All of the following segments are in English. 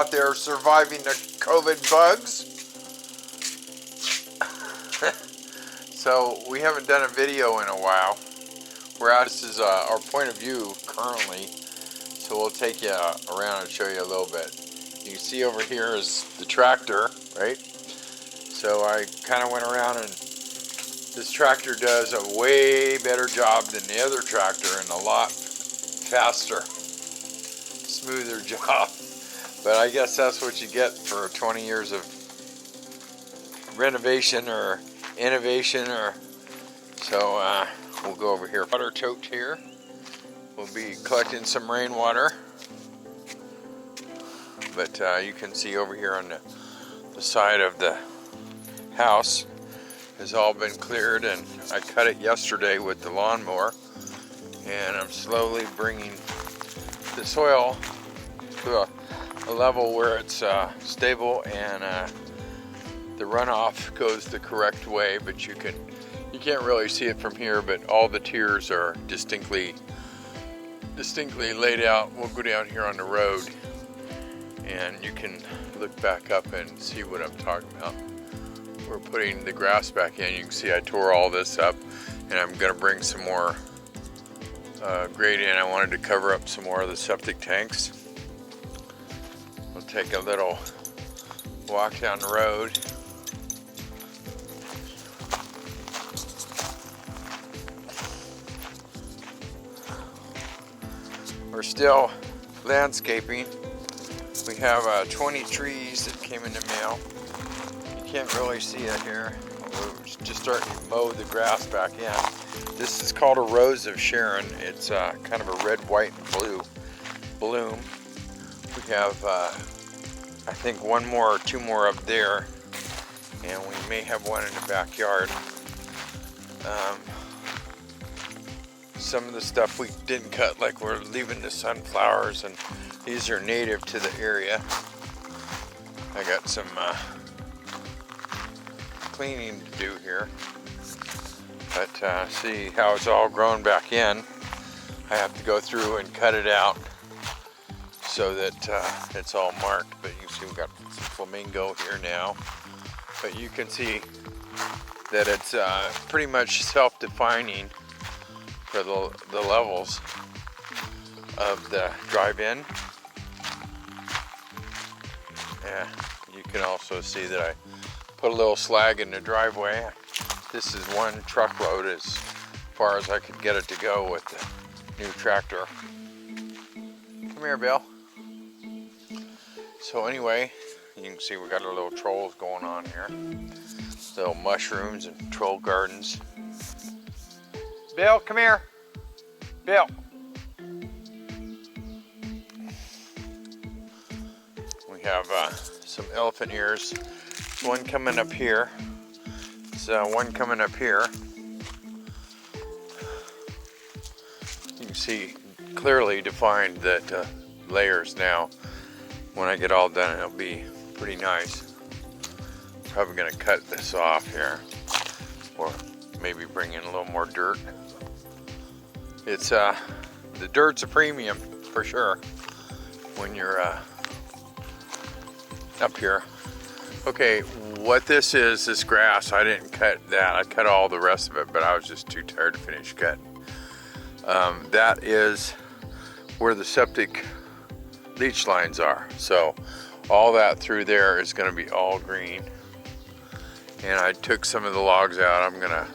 out there surviving the COVID bugs. So we haven't done a video in a while. This is our point of view currently. So we'll take you around and show you a little bit. You can see over here is the tractor, right? So I kind of went around, and this tractor does a way better job than the other tractor and a lot faster, smoother job. But I guess that's what you get for 20 years of renovation or innovation. So we'll go over here. Water tote here. We'll be collecting some rainwater. But you can see over here on the side of the house has all been cleared, and I cut it yesterday with the lawnmower, and I'm slowly bringing the soil to a level where it's stable and the runoff goes the correct way. But you can't really see it from here, but all the tiers are distinctly laid out. We'll go down here on the road and you can look back up and see what I'm talking about. We're putting the grass back in. You can see I tore all this up, and I'm going to bring some more grade in. I wanted to cover up some more of the septic tanks. We'll take a little walk down the road. We're still landscaping. We have 20 trees that came in the mail. You can't really see it here. We're just starting to mow the grass back in. This is called a Rose of Sharon. It's kind of a red, white, and blue bloom. We have, I think, one more or two more up there, and we may have one in the backyard. Some of the stuff we didn't cut, like we're leaving the sunflowers, and these are native to the area. I got some cleaning to do here, but see how it's all grown back in. I have to go through and cut it out so that it's all marked. But you see we've got some flamingo here now, but you can see that it's pretty much self-defining for the levels of the drive-in. Yeah, you can also see that I put a little slag in the driveway. This is one truckload as far as I could get it to go with the new tractor. Come here, Bill. So anyway, you can see we got our little trolls going on here. Little mushrooms and troll gardens. Bill, come here. Bill. We have some elephant ears. There's one coming up here. There's one coming up here. You can see clearly defined that layers now. When I get all done, it'll be pretty nice. Probably gonna cut this off here, or maybe bring in a little more dirt. It's the dirt's a premium for sure when you're up here. Okay, what this is, this grass, I didn't cut that. I cut all the rest of it, but I was just too tired to finish cutting. That is where the septic leach lines are. So all that through there is going to be all green. And I took some of the logs out. I'm going to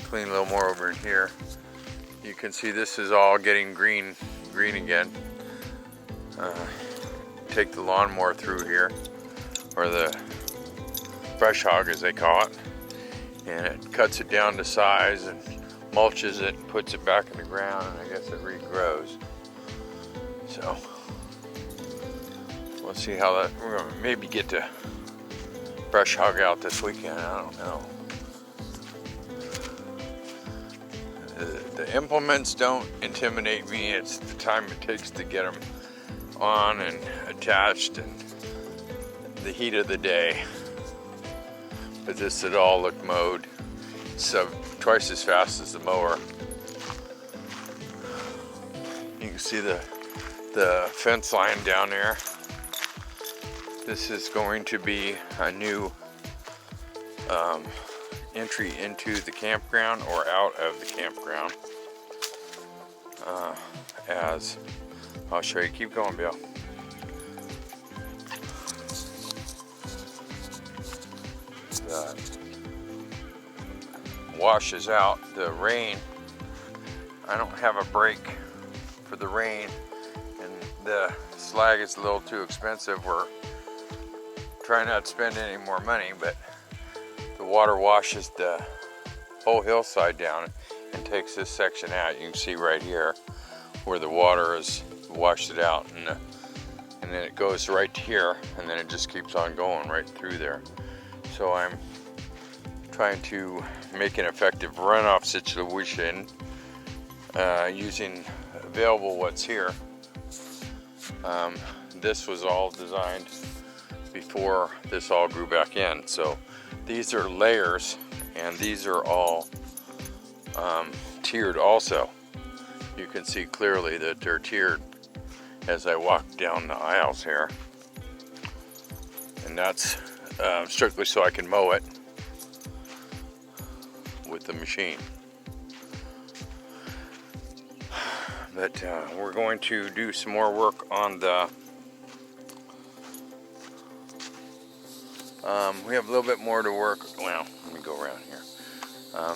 clean a little more over in here. You can see this is all getting green again. Take the lawnmower through here, or the brush hog as they call it, and it cuts it down to size and mulches it and puts it back in the ground, and I guess it regrows. So we'll see how that, we're gonna maybe get to brush hog out this weekend, I don't know. The implements don't intimidate me, it's the time it takes to get them on and attached and the heat of the day. But this would all look mowed. So twice as fast as the mower. You can see the fence line down there. This is going to be a new entry into the campground or out of the campground. As I'll show you. Keep going, Bill. The washes out the rain. I don't have a break for the rain, and the slag is a little too expensive. We're trying not to spend any more money, but the water washes the whole hillside down and takes this section out. You can see right here where the water has washed it out, and then it goes right to here, and then it just keeps on going right through there. So I'm trying to make an effective runoff situation using available what's here. This was all designed before this all grew back in. So these are layers, and these are all tiered also. You can see clearly that they're tiered as I walk down the aisles here. And that's strictly so I can mow it with the machine. But we're going to do some more work on the we have a little bit more to work. Well, let me go around here. A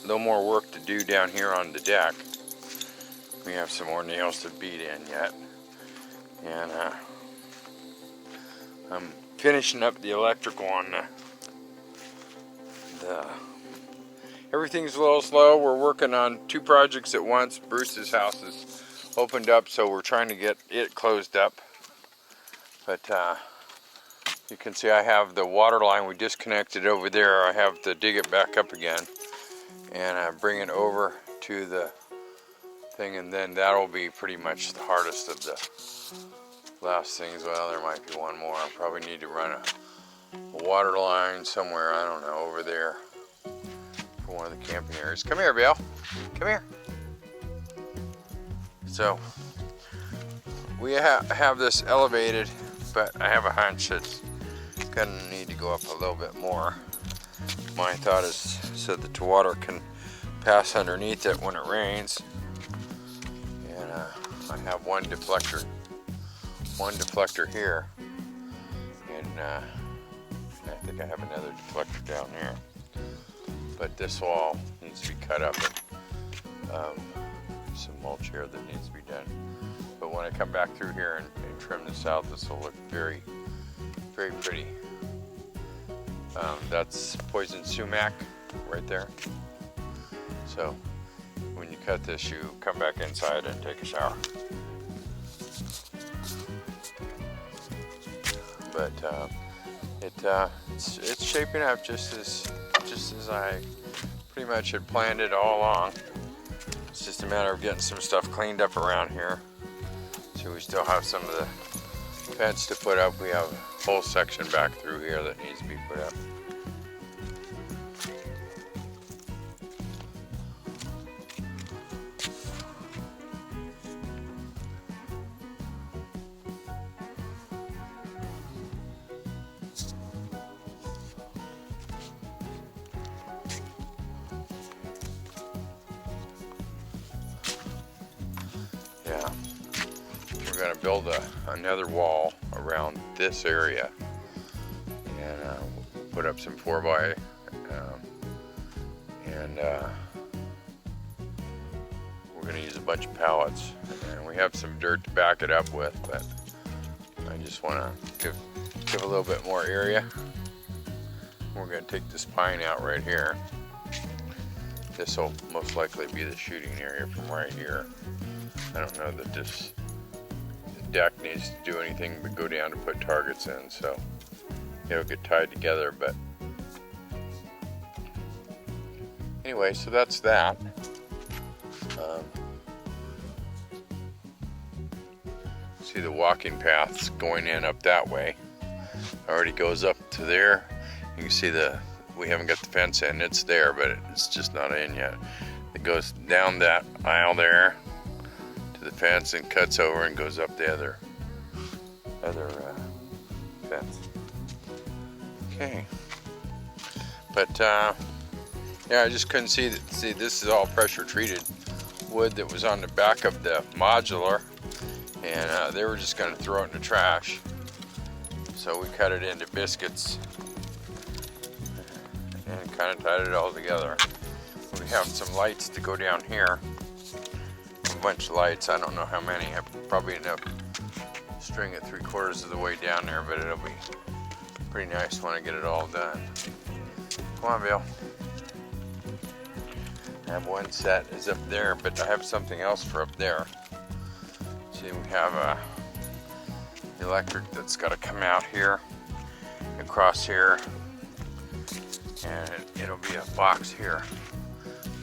little more work to do down here on the deck. We have some more nails to beat in yet, and I'm finishing up the electrical on the everything's a little slow. We're working on 2 projects at once. Bruce's house is opened up, so we're trying to get it closed up. But you can see I have the water line we disconnected over there. I have to dig it back up again and bring it over to the thing, and then that'll be pretty much the hardest of the last things. Well, there might be one more. I probably need to run a water line somewhere, I don't know, over there for one of the camping areas. Come here, Bill. Come here. So we have this elevated, but I have a hunch it's gonna need to go up a little bit more. My thought is so that the water can pass underneath it when it rains. And I have one deflector here, and I think I have another deflector down there. But this wall needs to be cut up, and some mulch here that needs to be done. But when I come back through here and trim this out, this will look very, very pretty. That's poison sumac right there. So when you cut this, you come back inside and take a shower. But it's shaping up just as I pretty much had planned it all along. It's just a matter of getting some stuff cleaned up around here. So we still have some of the fence to put up. We have a whole section back through here that needs to be put up. Yeah, we're going to build another wall around this area, and put up some 4x, and we're going to use a bunch of pallets, and we have some dirt to back it up with, but I just want to give a little bit more area. We're going to take this pine out right here. This will most likely be the shooting area from right here. I don't know that this deck needs to do anything but go down to put targets in, so it'll get tied together. But anyway, so that's that. See the walking paths going in up that way. Already goes up to there. You can see we haven't got the fence in. It's there, but it's just not in yet. It goes down that aisle there to the fence and cuts over and goes up the other fence. Okay. But yeah, I just couldn't see that. See, this is all pressure treated wood that was on the back of the modular, and they were just going to throw it in the trash. So we cut it into biscuits and kind of tied it all together. We have some lights to go down here. A bunch of lights. I don't know how many. I probably enough string it 3/4 of the way down there, but it'll be pretty nice when I get it all done. Come on, Bill. I have one set is up there, but I have something else for up there. See, we have electric that's got to come out here, across here, and it'll be a box here,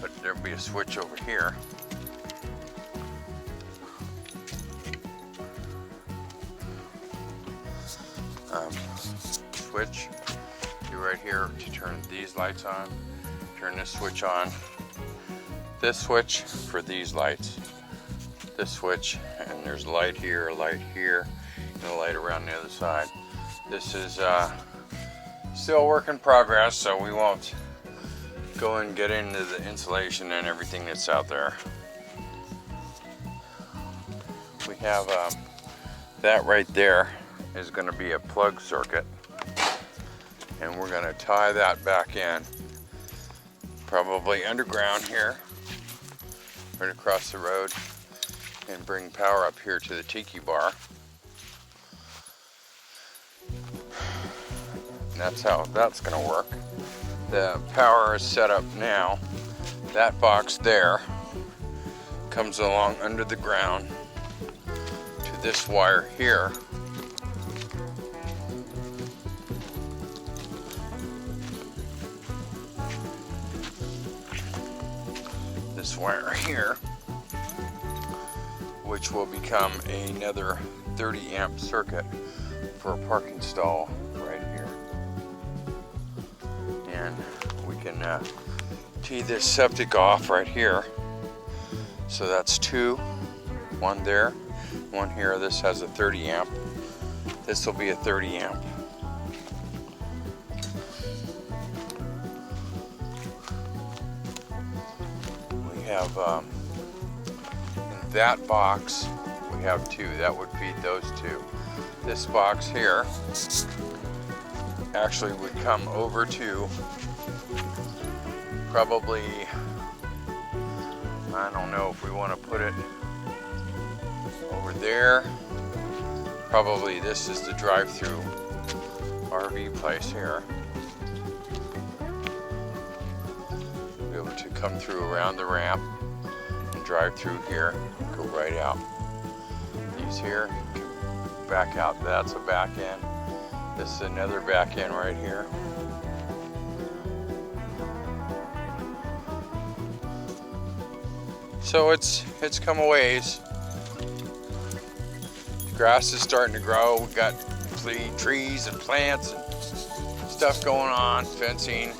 but there'll be a switch over here. Switch right here to turn these lights on. Turn this switch on. This switch for these lights. This switch, and there's a light here, and a light around the other side. This is still work in progress, so we won't go and get into the insulation and everything that's out there. We have that right there is going to be a plug circuit, and we're going to tie that back in, probably underground here, right across the road, and bring power up here to the tiki bar. And that's how that's going to work. The power is set up now. That box there comes along under the ground to this wire here. This wire here, which will become another 30 amp circuit for a parking stall right here. And we can tee this septic off right here. So that's two, one there, one here. This has a 30 amp. This will be a 30 amp. We have in that box, we have two. That would feed those two. This box here actually would come over to probably, I don't know if we want to put it over there. Probably this is the drive-through RV place here. Be able to come through around the ramp and drive through here, go right out. These here, back out. That's a back end. This is another back end right here. So it's come a ways. The grass is starting to grow. We've got trees and plants and stuff going on, fencing.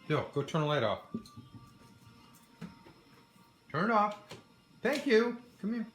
Bill, go turn the light off. Turn it off. Thank you. Come here.